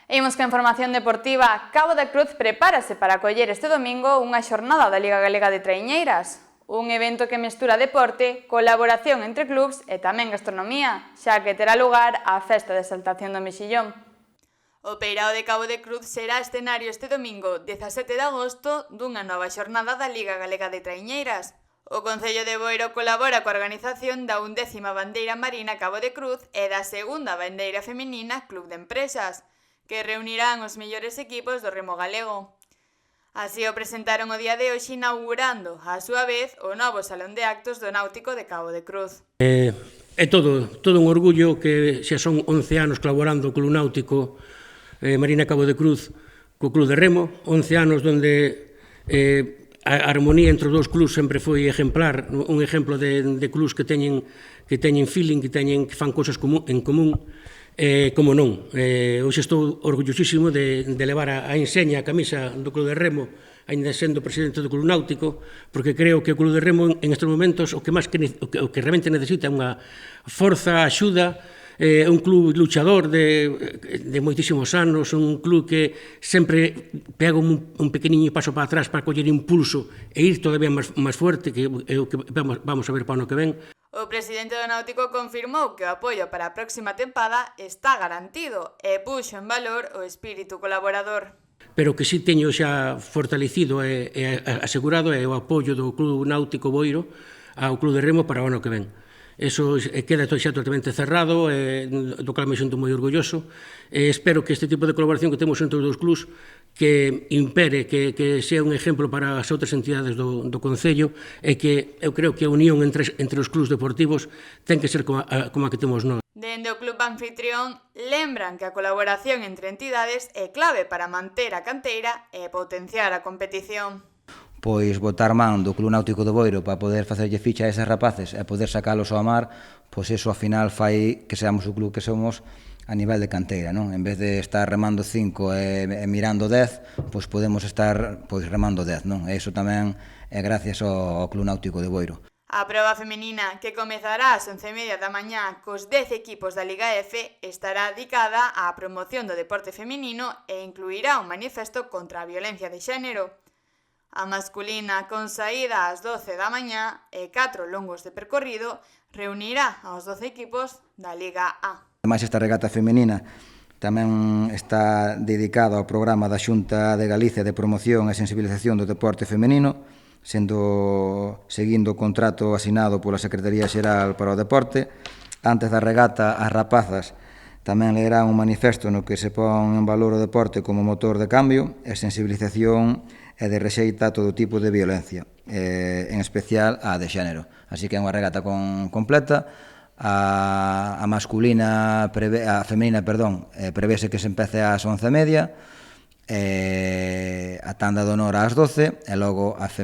Imos con información deportiva. Cabo de Cruz prepárase para acoller este domingo unha xornada da Liga Galega de Traiñeiras. Un evento que mestura deporte, colaboración entre clubs e tamén gastronomía, xa que terá lugar a festa de exaltación do Mexillón. O Peirao de Cabo de Cruz será escenario este domingo, 17 de agosto, dunha nova xornada da Liga Galega de Traiñeiras. O Concello de Boiro colabora coa organización da 11ª Bandeira Marina Cabo de Cruz e da 2ª Bandeira Feminina Club de Empresas, que reunirán os mellores equipos do remo galego. Así o presentaron o día de hoxe inaugurando, a súa vez, o novo Salón de Actos do Náutico de Cabo de Cruz. É todo un orgullo que xa son 11 anos colaborando co Club Náutico Marina Cabo de Cruz co Club de Remo, 11 anos onde a armonía entre os dous clubs sempre foi exemplar, un exemplo de clubs que teñen feeling, que fan cousas en común. Como non, hoxe estou orgullosísimo de levar a enseña, a camisa do Club de Remo, ainda sendo presidente do Club Náutico, porque creo que o Club de Remo en estes momentos o que realmente necesita é unha forza, axuda, un club luchador de moitísimos anos, un club que sempre pega un pequeniño paso para atrás para coller impulso e ir todavía máis fuerte, que é o que vamos a ver para o ano que ven. O presidente do Náutico confirmou que o apoio para a próxima tempada está garantido e puxo en valor o espírito colaborador. Pero que si teño xa fortalecido e asegurado é o apoio do Club Náutico Boiro ao Club de Remo para o ano que ven. Eso queda xa totalmente cerrado, do cal me sinto moi orgulloso. Espero que este tipo de colaboración que temos entre os dous clubs que impere, que sea un exemplo para as outras entidades do Concello e que eu creo que a unión entre os clubs deportivos ten que ser como a que temos nós. Dende o club anfitrión lembran que a colaboración entre entidades é clave para manter a canteira e potenciar a competición. Pois botar man do Club Náutico do Boiro para poder facerlle ficha a eses rapaces e poder sacalos ao mar, pois eso ao final fai que seamos o club que somos a nivel de canteira, non? En vez de estar remando 5 e mirando 10, pois podemos estar remando 10, non? E iso tamén é gracias ao Club Náutico de Boiro. A proba feminina, que comezará ás 11:30 da mañá cos 10 equipos da Liga F, estará dedicada á promoción do deporte feminino e incluirá un manifesto contra a violencia de xénero. A masculina, con saída ás 12 da mañá e 4 longos de percorrido, reunirá aos 12 equipos da Liga A. Ademais, esta regata feminina tamén está dedicada ao programa da Xunta de Galicia de promoción e sensibilización do deporte feminino, seguindo o contrato asinado pola Secretaría Xeral para o Deporte. Antes da regata, as rapazas tamén leerán un manifesto no que se pon en valor o deporte como motor de cambio e sensibilización e de rexeita a todo tipo de violencia, en especial a de xénero. Así que é unha regata completa. A femenina, prevese que se empece ás 11:30, a tanda de honor ás 12, e logo as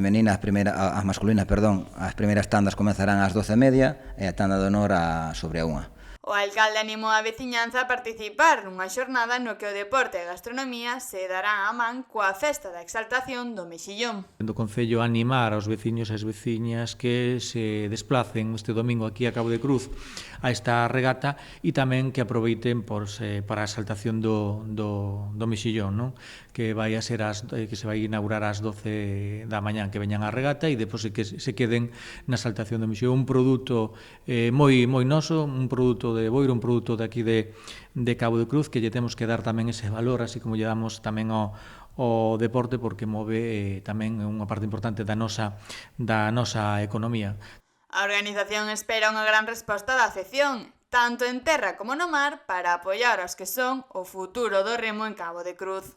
masculinas, as primeiras tandas comenzarán ás 12:30 e a tanda de honor sobre a 1. O alcalde animou a veciñanza a participar nunha xornada no que o deporte e a gastronomía se darán a man coa festa da exaltación do Mexillón. Do Concello a animar aos veciños e as veciñas que se desplacen este domingo aquí a Cabo de Cruz a esta regata e tamén que aproveiten para a exaltación do Mexillón, non? Que se vai inaugurar ás 12 da mañá, que veñan á regata e depois que se queden na exaltación do Mexillón. Un produto moi noso, un produto de Boiro, un produto de aquí de Cabo de Cruz, que lle temos que dar tamén ese valor, así como lle damos tamén ao deporte, porque move tamén unha parte importante da nosa economía. A organización espera unha gran resposta da afección, tanto en terra como no mar, para apoiar aos que son o futuro do remo en Cabo de Cruz.